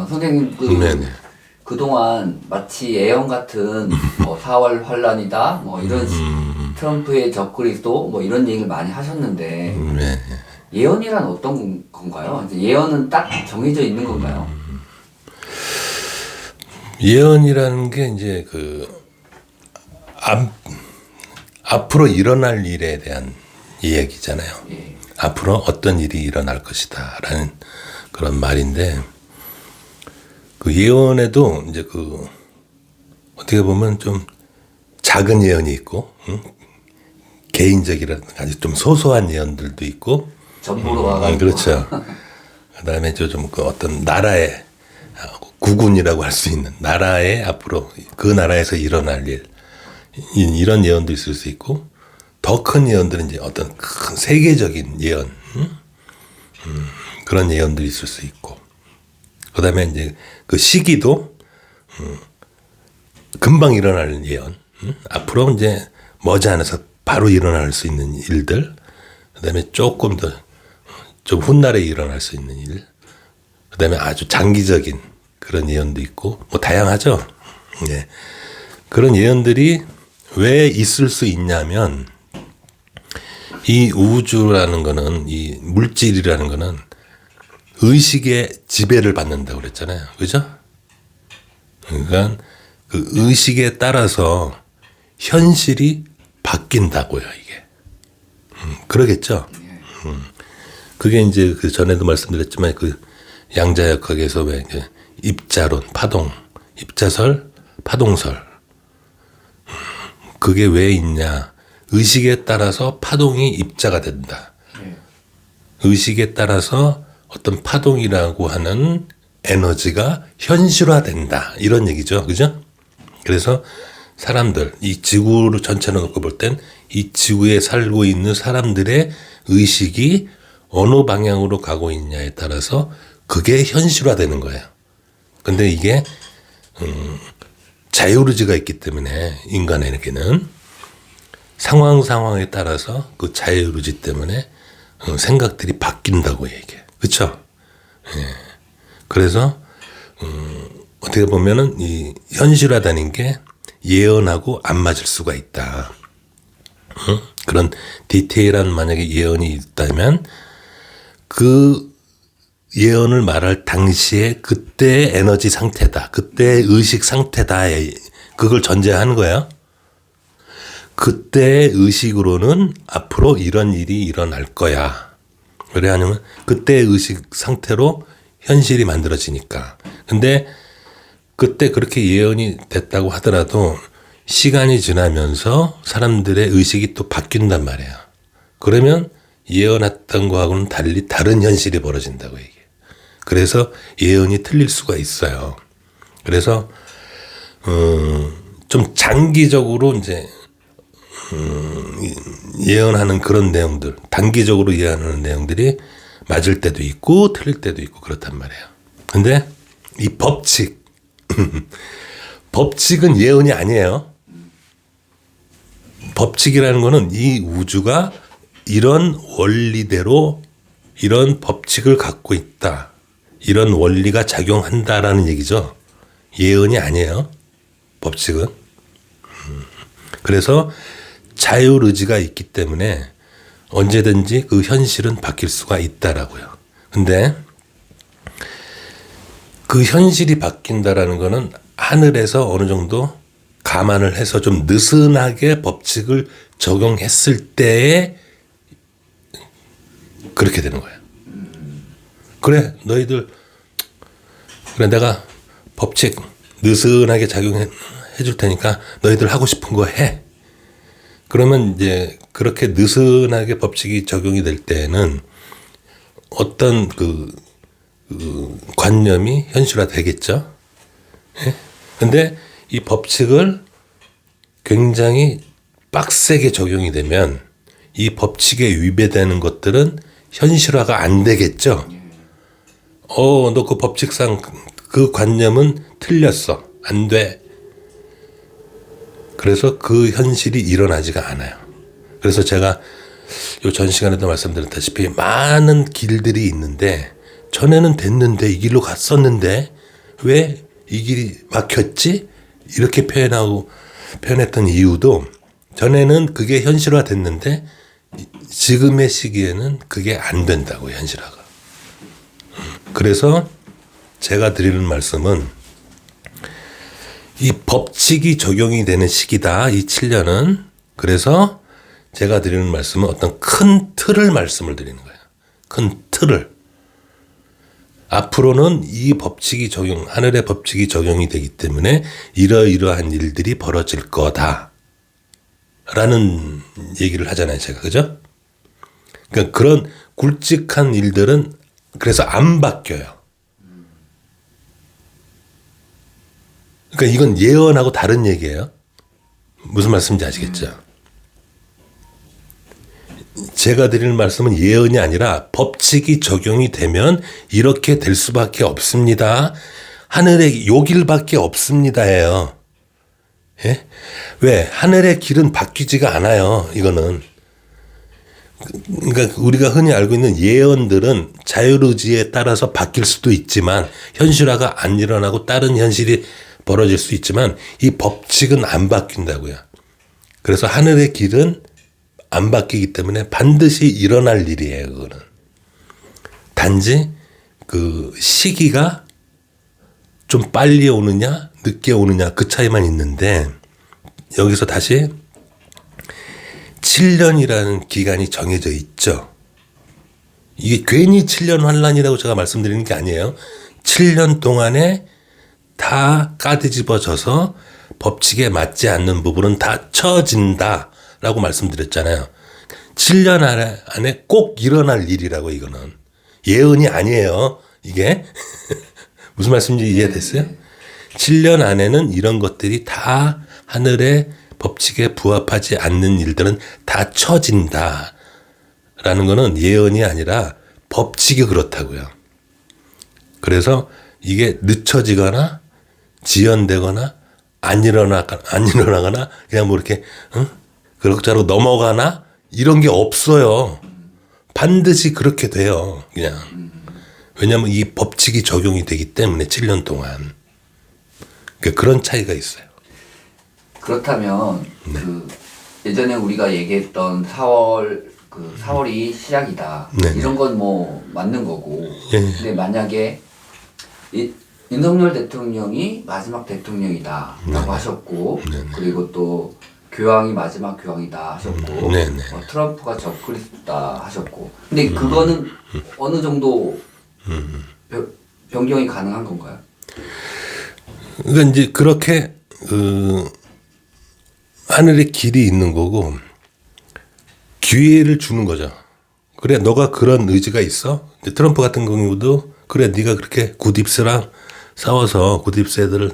선생님 네네. 그동안 마치 예언 같은 4월 환란이다 뭐 이런 트럼프의 적그리스도 뭐 이런 얘기를 많이 하셨는데 네. 예언이란 어떤 건가요? 이제 예언은 딱 정해져 있는 건가요? 예언이라는 게 이제 앞으로 일어날 일에 대한 이야기잖아요. 예. 앞으로 어떤 일이 일어날 것이다라는 그런 말인데, 그 예언에도 이제 어떻게 보면 좀 작은 예언이 있고, 개인적이라든가 아주 좀 소소한 예언들도 있고, 전부로 와가지고. 그렇죠. 그다음에 좀 어떤 나라의 국군이라고 할 수 있는 나라의 앞으로 그 나라에서 일어날 일, 이런 예언도 있을 수 있고, 더 큰 예언들은 이제 어떤 큰 세계적인 예언, 그런 예언도 있을 수 있고, 그다음에 이제 그 시기도 금방 일어날 예언, 앞으로 이제 머지않아서 바로 일어날 수 있는 일들, 그다음에 조금 더 좀 훗날에 일어날 수 있는 일, 그다음에 아주 장기적인 그런 예언도 있고, 뭐 다양하죠. 네. 그런 예언들이 왜 있을 수 있냐면, 이 우주라는 거는, 이 물질이라는 거는 의식의 지배를 받는다고 그랬잖아요. 그죠? 그러니까 그 의식에 따라서 현실이 바뀐다고요, 이게. 그러겠죠? 그게 이제 전에도 말씀드렸지만 양자역학에서 왜 입자론, 파동, 입자설, 파동설. 그게 왜 있냐? 의식에 따라서 파동이 입자가 된다. 의식에 따라서 어떤 파동이라고 하는 에너지가 현실화된다. 이런 얘기죠. 그죠? 그래서 사람들, 이 지구를 전체로 놓고 볼 땐 이 지구에 살고 있는 사람들의 의식이 어느 방향으로 가고 있냐에 따라서 그게 현실화되는 거예요. 근데 이게 자유의지가 있기 때문에 인간에게는 상황에 따라서 그 자유의지 때문에 생각들이 바뀐다고 얘기해. 그렇죠? 예. 그래서 어떻게 보면은 이 현실화되는 게 예언하고 안 맞을 수가 있다. 그런 디테일한 만약에 예언이 있다면 그 예언을 말할 당시에 그때의 에너지 상태다. 그때의 의식 상태다. 그걸 전제하는 거예요. 그때의 의식으로는 앞으로 이런 일이 일어날 거야. 왜 하냐면 그때의 의식 상태로 현실이 만들어지니까. 근데 그때 그렇게 예언이 됐다고 하더라도 시간이 지나면서 사람들의 의식이 또 바뀐단 말이에요. 그러면 예언했던 거하고는 달리 다른 현실이 벌어진다고 얘기해요. 그래서 예언이 틀릴 수가 있어요. 그래서 좀 장기적으로 이제 예언하는 그런 내용들, 단기적으로 예언하는 내용들이 맞을 때도 있고 틀릴 때도 있고 그렇단 말이에요. 근데 이 법칙, 법칙은 예언이 아니에요. 법칙이라는 거는 이 우주가 이런 원리대로 이런 법칙을 갖고 있다. 이런 원리가 작용한다라는 얘기죠. 예언이 아니에요. 법칙은. 그래서 자율의지가 있기 때문에 언제든지 그 현실은 바뀔 수가 있다라고요. 근데 그 현실이 바뀐다라는 거는 하늘에서 어느 정도 감안을 해서 좀 느슨하게 법칙을 적용했을 때에 그렇게 되는 거예요. 그래, 너희들, 그래, 내가 법칙 느슨하게 작용해 줄 테니까 너희들 하고 싶은 거 해. 그러면 이제 그렇게 느슨하게 법칙이 적용이 될 때는 어떤 그 관념이 현실화 되겠죠. 예? 근데 이 법칙을 굉장히 빡세게 적용이 되면 이 법칙에 위배되는 것들은 현실화가 안 되겠죠. 너 그 법칙상 그 관념은 틀렸어. 안 돼. 그래서 그 현실이 일어나지가 않아요. 그래서 제가 요 전 시간에도 말씀드렸다시피 많은 길들이 있는데 전에는 됐는데 이 길로 갔었는데 왜 이 길이 막혔지? 이렇게 표현했던 이유도 전에는 그게 현실화됐는데 지금의 시기에는 그게 안 된다고 현실화가. 그래서 제가 드리는 말씀은 이 법칙이 적용이 되는 시기다. 이 7년은. 그래서 제가 드리는 말씀은 어떤 큰 틀을 말씀을 드리는 거예요. 큰 틀을. 앞으로는 이 법칙이 하늘의 법칙이 적용이 되기 때문에 이러이러한 일들이 벌어질 거다. 라는 얘기를 하잖아요, 제가. 그죠? 그러니까 그런 굵직한 일들은 그래서 안 바뀌어요. 그러니까 이건 예언하고 다른 얘기예요. 무슨 말씀인지 아시겠죠? 제가 드리는 말씀은 예언이 아니라 법칙이 적용이 되면 이렇게 될 수밖에 없습니다. 하늘의 요 길밖에 없습니다예요. 예? 왜? 하늘의 길은 바뀌지가 않아요. 이거는. 그러니까 우리가 흔히 알고 있는 예언들은 자율의지에 따라서 바뀔 수도 있지만 현실화가 안 일어나고 다른 현실이 벌어질 수 있지만 이 법칙은 안 바뀐다고요. 그래서 하늘의 길은 안 바뀌기 때문에 반드시 일어날 일이에요. 그거는. 단지 그 시기가 좀 빨리 오느냐 늦게 오느냐 그 차이만 있는데 여기서 다시 7년이라는 기간이 정해져 있죠. 이게 괜히 7년 환란이라고 제가 말씀드리는 게 아니에요. 7년 동안에 다 까뒤집어져서 법칙에 맞지 않는 부분은 다 쳐진다라고 말씀드렸잖아요. 7년 안에 꼭 일어날 일이라고 이거는. 예언이 아니에요. 이게. 무슨 말씀인지 이해됐어요? 7년 안에는 이런 것들이 다 하늘의 법칙에 부합하지 않는 일들은 다 쳐진다. 라는 거는 예언이 아니라 법칙이 그렇다고요. 그래서 이게 늦춰지거나 지연되거나 안 일어나거나 그냥 뭐 이렇게 그럭저럭 넘어가나 이런 게 없어요. 반드시 그렇게 돼요. 그냥. 왜냐하면 이 법칙이 적용이 되기 때문에 7년 동안. 그러니까 그런 차이가 있어요. 그렇다면 네. 그 예전에 우리가 얘기했던 4월이 시작이다. 네. 이런 건 뭐 맞는 거고. 예. 근데 만약에 윤석열 대통령이 마지막 대통령이다라고 네. 하셨고, 네. 그리고 또 교황이 마지막 교황이다 하셨고, 네. 트럼프가 적그리스도다 하셨고, 근데 그거는 어느 정도 변경이 가능한 건가요? 그러니까 이제 그렇게 하늘의 길이 있는 거고 기회를 주는 거죠. 그래, 너가 그런 의지가 있어? 트럼프 같은 경우도 그래, 네가 그렇게 굿입스랑 싸워서 굿입스들을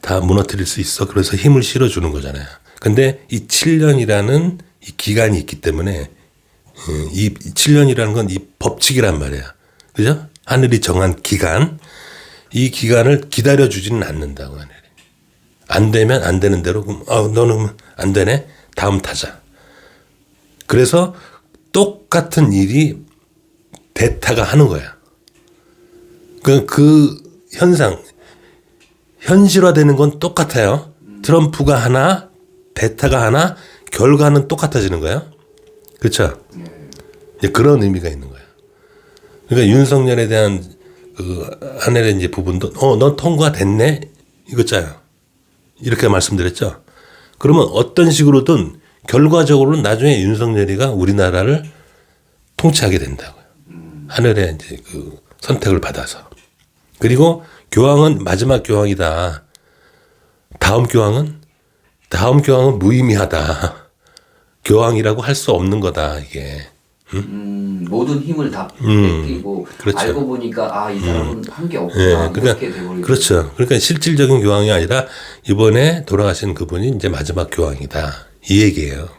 다 무너뜨릴 수 있어. 그래서 힘을 실어주는 거잖아요. 근데 이 7년이라는 이 기간이 있기 때문에 이 7년이라는 건 이 법칙이란 말이야. 그죠? 하늘이 정한 기간. 이 기간을 기다려주지는 않는다고 하늘이. 안 되면 안 되는 대로 너는 안 되네. 다음 타자. 그래서 똑같은 일이 대타가 하는 거야. 그 현상 현실화되는 건 똑같아요. 트럼프가 하나, 대타가 하나, 결과는 똑같아지는 거예요. 그렇죠? 그런 의미가 있는 거예요. 그러니까 윤석열에 대한 그 하늘의 이제 부분도 넌 통과됐네 이거잖아요. 이렇게 말씀드렸죠. 그러면 어떤 식으로든 결과적으로는 나중에 윤석열이가 우리나라를 통치하게 된다고요. 하늘의 이제 그 선택을 받아서. 그리고 교황은 마지막 교황이다. 다음 교황은 무의미하다. 교황이라고 할 수 없는 거다 이게. 모든 힘을 다 뺏기고 그렇죠. 알고 보니까 이 사람은 한 게 없구나. 예, 그러니까 이렇게 돼버리고. 그렇죠. 그러니까 실질적인 교황이 아니라 이번에 돌아가신 그분이 이제 마지막 교황이다 이 얘기예요.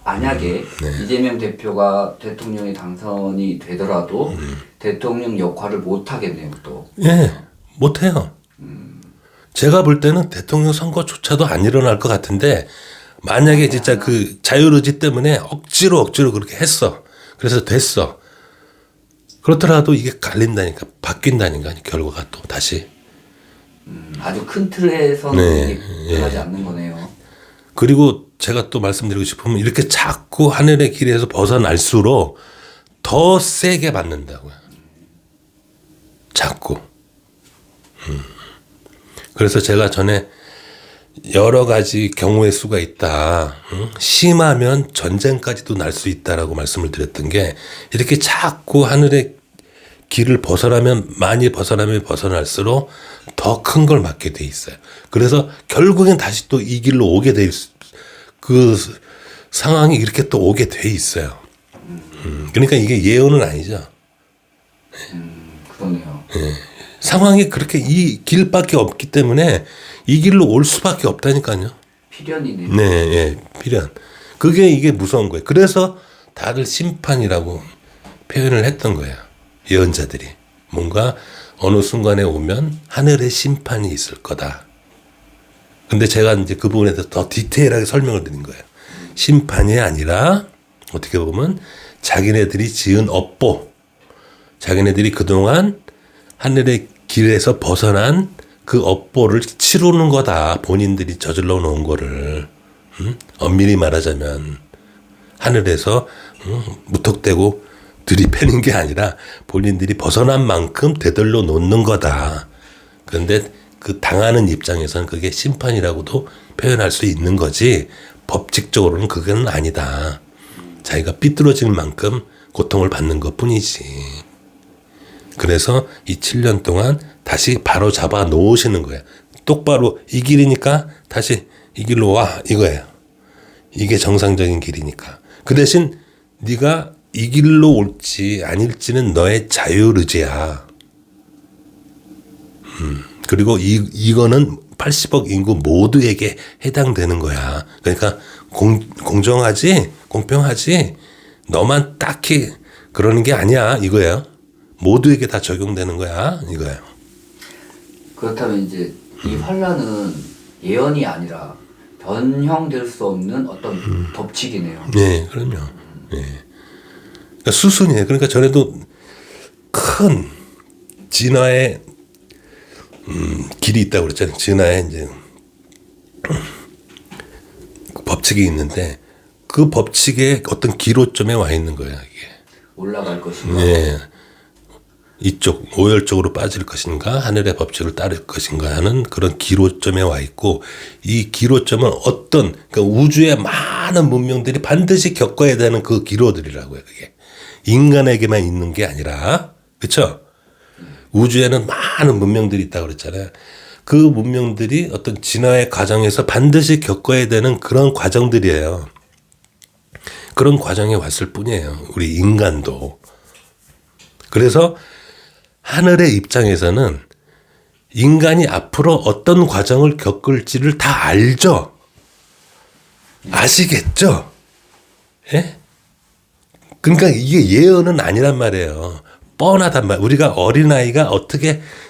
만약에 이재명 대표가 대통령에 당선이 되더라도 대통령 역할을 못 하겠네요, 또. 예, 못해요. 제가 볼 때는 대통령 선거조차도 안 일어날 것 같은데 만약에 진짜 그 자유의지 때문에 억지로 그렇게 했어. 그래서 됐어. 그렇더라도 이게 갈린다니까, 바뀐다니까, 결과가 또 다시. 아주 큰 틀에서는 네, 이게 변하지 않는 거네요. 그리고 제가 또 말씀드리고 싶으면 이렇게 자꾸 하늘의 길에서 벗어날수록 더 세게 받는다고요. 자꾸. 그래서 제가 전에 여러 가지 경우의 수가 있다. 심하면 전쟁까지도 날 수 있다라고 말씀을 드렸던 게, 이렇게 자꾸 하늘의 길을 많이 벗어나면 벗어날수록 더 큰 걸 맞게 돼 있어요. 그래서 결국엔 다시 또 이 길로 오게 돼 그 상황이 이렇게 또 오게 돼 있어요. 그러니까 이게 예언은 아니죠. 그러네요. 상황이 그렇게 이 길밖에 없기 때문에 이 길로 올 수밖에 없다니까요. 필연이네요. 네, 예, 필연. 이게 무서운 거예요. 그래서 다들 심판이라고 표현을 했던 거예요. 예언자들이. 뭔가 어느 순간에 오면 하늘의 심판이 있을 거다. 근데 제가 이제 그 부분에 대해서 더 디테일하게 설명을 드린 거예요. 심판이 아니라 어떻게 보면 자기네들이 지은 업보, 자기네들이 그동안 하늘의 길에서 벗어난 그 업보를 치르는 거다. 본인들이 저질러 놓은 거를. 엄밀히 말하자면 하늘에서 무턱대고 들이패는 게 아니라 본인들이 벗어난 만큼 되돌려 놓는 거다. 그런데 그 당하는 입장에서는 그게 심판이라고도 표현할 수 있는 거지, 법칙적으로는 그건 아니다. 자기가 삐뚤어질 만큼 고통을 받는 것 뿐이지. 그래서 이 7년 동안 다시 바로 잡아 놓으시는 거예요. 똑바로 이 길이니까 다시 이 길로 와, 이거예요. 이게 정상적인 길이니까. 그 대신 네가 이 길로 올지 아닐지는 너의 자유의지야. 그리고 이거는 80억 인구 모두에게 해당되는 거야. 그러니까 공정하지, 공평하지, 너만 딱히 그러는 게 아니야, 이거예요. 모두에게 다 적용되는 거야, 이거예요. 그렇다면 이제 이 환란은 예언이 아니라 변형될 수 없는 어떤 법칙이네요. 네, 그럼요. 네. 그러니까 수순이에요. 그러니까 전에도 큰 진화의 길이 있다고 그랬잖아요. 진화의 이제 법칙이 있는데 그 법칙의 어떤 기로점에 와 있는 거예요, 이게. 올라갈 것인가. 네. 이쪽 오열 쪽으로 빠질 것인가, 하늘의 법칙을 따를 것인가 하는 그런 기로점에 와 있고, 이 기로점은 그러니까 우주의 많은 문명들이 반드시 겪어야 되는 그 기로들이라고요. 그게 인간에게만 있는 게 아니라, 그렇죠? 우주에는 많은 문명들이 있다고 그랬잖아요. 그 문명들이 어떤 진화의 과정에서 반드시 겪어야 되는 그런 과정들이에요. 그런 과정에 왔을 뿐이에요, 우리 인간도. 그래서 하늘의 입장에서는 인간이 앞으로 어떤 과정을 겪을지를 다 알죠. 아시겠죠? 예? 그러니까 이게 예언은 아니란 말이에요. 뻔하단 말. 우리가 어린아이가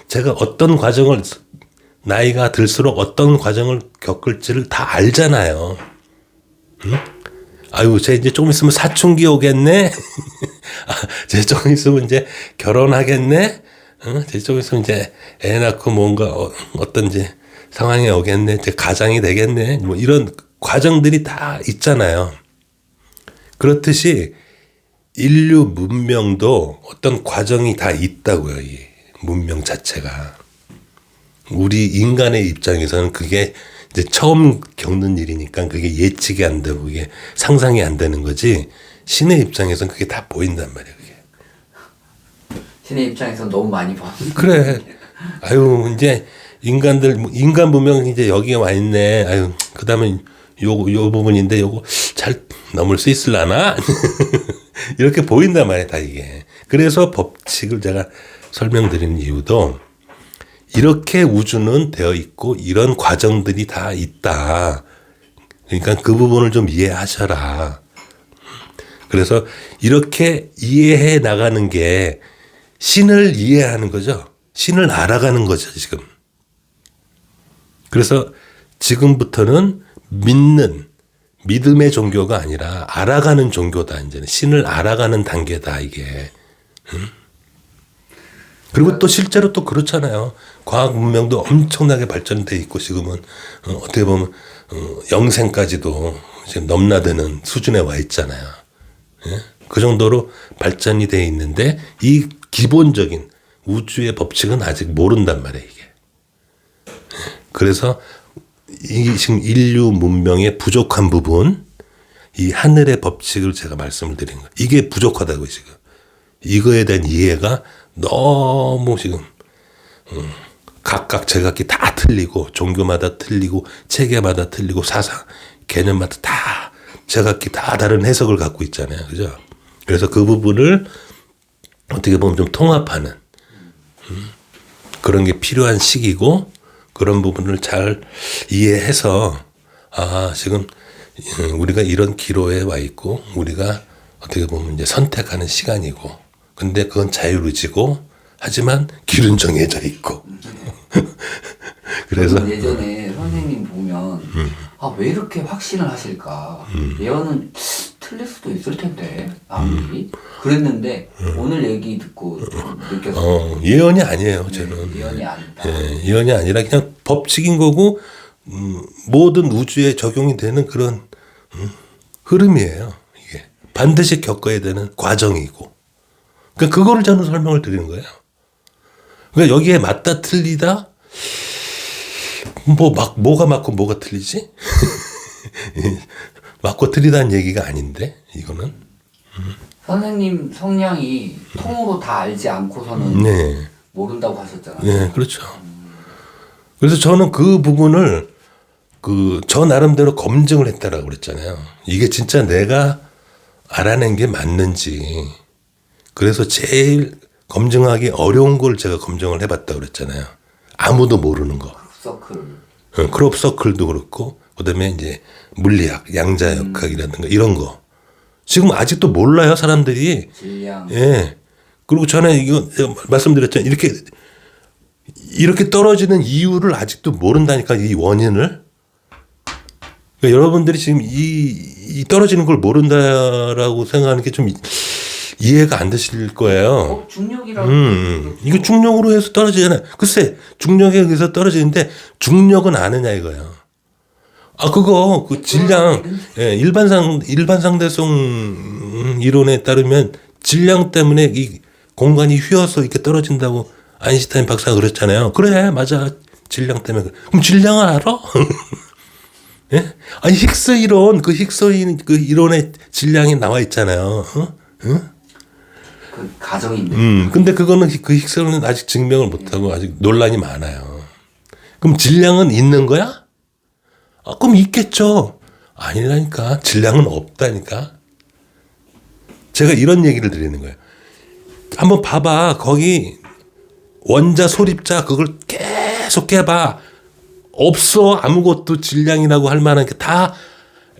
제가 어떤 과정을, 나이가 들수록 어떤 과정을 겪을지를 다 알잖아요. 응? 아유, 쟤 이제 조금 있으면 사춘기 오겠네? 쟤 조금 있으면 이제 결혼하겠네? 쟤 조금 있으면 이제 애 낳고 뭔가 어떤 이제 상황이 오겠네? 이제 가장이 되겠네? 뭐 이런 과정들이 다 있잖아요. 그렇듯이 인류 문명도 어떤 과정이 다 있다고요, 이 문명 자체가. 우리 인간의 입장에서는 그게 이제 처음 겪는 일이니까 그게 예측이 안 되고 그게 상상이 안 되는 거지, 신의 입장에서는 그게 다 보인단 말이에요, 그게. 신의 입장에서 너무 많이 봐. 그래. 아유, 이제 인간 문명이 이제 여기에 와 있네. 아유, 그 다음에 요 부분인데 요거 잘 넘을 수 있을라나? 이렇게 보인단 말이에요, 다 이게. 그래서 법칙을 제가 설명드리는 이유도 이렇게 우주는 되어 있고 이런 과정들이 다 있다. 그러니까 그 부분을 좀 이해하셔라. 그래서 이렇게 이해해 나가는 게 신을 이해하는 거죠. 신을 알아가는 거죠, 지금. 그래서 지금부터는 믿음의 종교가 아니라 알아가는 종교다. 이제는 신을 알아가는 단계다, 이게. 그리고 또 실제로 또 그렇잖아요. 과학 문명도 엄청나게 발전돼 있고 지금은 어떻게 보면 영생까지도 이제 넘나드는 수준에 와 있잖아요. 예? 그 정도로 발전이 돼 있는데 이 기본적인 우주의 법칙은 아직 모른단 말이에요. 이게. 그래서 이 지금 인류 문명의 부족한 부분, 이 하늘의 법칙을 제가 말씀을 드린 거예요. 이게 부족하다고 지금. 이거에 대한 이해가 너무 지금 각각 제각기 다 틀리고 종교마다 틀리고 체계마다 틀리고 사상 개념마다 다 제각기 다 다른 해석을 갖고 있잖아요. 그죠? 그래서 그 부분을 어떻게 보면 좀 통합하는 그런 게 필요한 시기고 그런 부분을 잘 이해해서 지금 우리가 이런 기로에 와 있고 우리가 어떻게 보면 이제 선택하는 시간이고 근데 그건 자유의지고 하지만 길은 정해져 있고 그래서 예전에 선생님 보면 왜 이렇게 확신을 하실까 예언은 틀릴 수도 있을 텐데 아무리 그랬는데 오늘 얘기 듣고 느꼈어요. 예언이 아니에요. 저는 네, 예언이 아니다. 예언이 아니라 그냥 법칙인 거고 모든 우주에 적용이 되는 그런 흐름이에요. 이게 반드시 겪어야 되는 과정이고 그러니까 그거를 저는 설명을 드리는 거예요. 그러니까 여기에 맞다 틀리다 뭐가 맞고 뭐가 틀리지? 맞고 틀리다는 얘기가 아닌데 이거는 선생님 성향이 통으로 다 알지 않고서는 네. 모른다고 하셨잖아요. 네, 그렇죠. 그래서 저는 그 부분을 저 나름대로 검증을 했다라고 그랬잖아요. 이게 진짜 내가 알아낸 게 맞는지. 그래서 제일 검증하기 어려운 걸 제가 검증을 해봤다고 그랬잖아요. 아무도 모르는 거. 서클. 크롭 서클도 그렇고, 그 다음에 이제 물리학, 양자역학이라든가 이런 거. 지금 아직도 몰라요, 사람들이. 질량. 예. 그리고 전에 이거 말씀드렸잖아요. 이렇게 떨어지는 이유를 아직도 모른다니까, 이 원인을. 그러니까 여러분들이 지금 이 떨어지는 걸 모른다라고 생각하는 게 좀 이해가 안 되실 거예요. 중력이라고. 이거 중력으로 해서 떨어지잖아요. 글쎄, 중력에 의해서 떨어지는데 중력은 아느냐 이거예요. 그 질량, 예, 일반상대성 이론에 따르면 질량 때문에 이 공간이 휘어서 이렇게 떨어진다고 아인슈타인 박사가 그랬잖아요. 그래, 맞아. 질량 때문에. 그럼 질량을 알아? 예? 아니, 힉스 이론, 그 이론의 질량이 나와 있잖아요. 응? 그 가정인데. 근데 그거는 그 힉스는 아직 증명을 못하고 아직 논란이 많아요. 그럼 질량은 있는 거야? 그럼 있겠죠. 아니라니까. 질량은 없다니까. 제가 이런 얘기를 드리는 거예요. 한번 봐봐. 거기 원자, 소립자 그걸 계속 깨봐. 없어. 아무것도 질량이라고 할 만한 게 다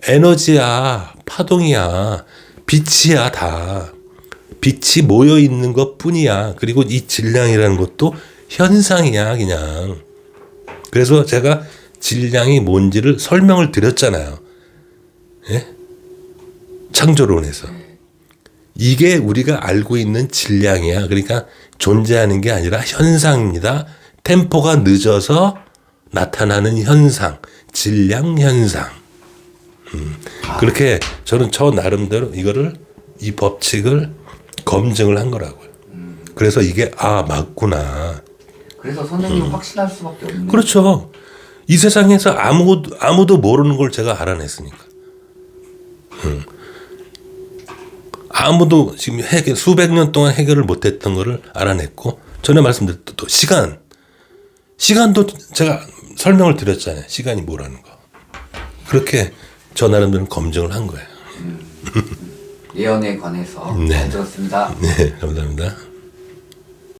에너지야. 파동이야. 빛이야. 다. 빛이 모여 있는 것 뿐이야. 그리고 이 질량이라는 것도 현상이야, 그냥. 그래서 제가 질량이 뭔지를 설명을 드렸잖아요. 예? 창조론에서. 이게 우리가 알고 있는 질량이야. 그러니까 존재하는 게 아니라 현상입니다. 템포가 늦어서 나타나는 현상. 질량 현상. 그렇게 저는 저 나름대로 이 법칙을 검증을 한 거라고요. 그래서 이게 맞구나. 그래서 선생님 확신할 수밖에 없는. 그렇죠. 이 세상에서 아무도 모르는 걸 제가 알아냈으니까. 아무도 지금 수백 년 동안 해결을 못했던 거를 알아냈고 전에 말씀드렸던 또 시간도 제가 설명을 드렸잖아요. 시간이 뭐라는 거. 그렇게 저 나름대로 검증을 한 거예요. 예언에 관해서 네. 잘 들었습니다. 네, 감사합니다.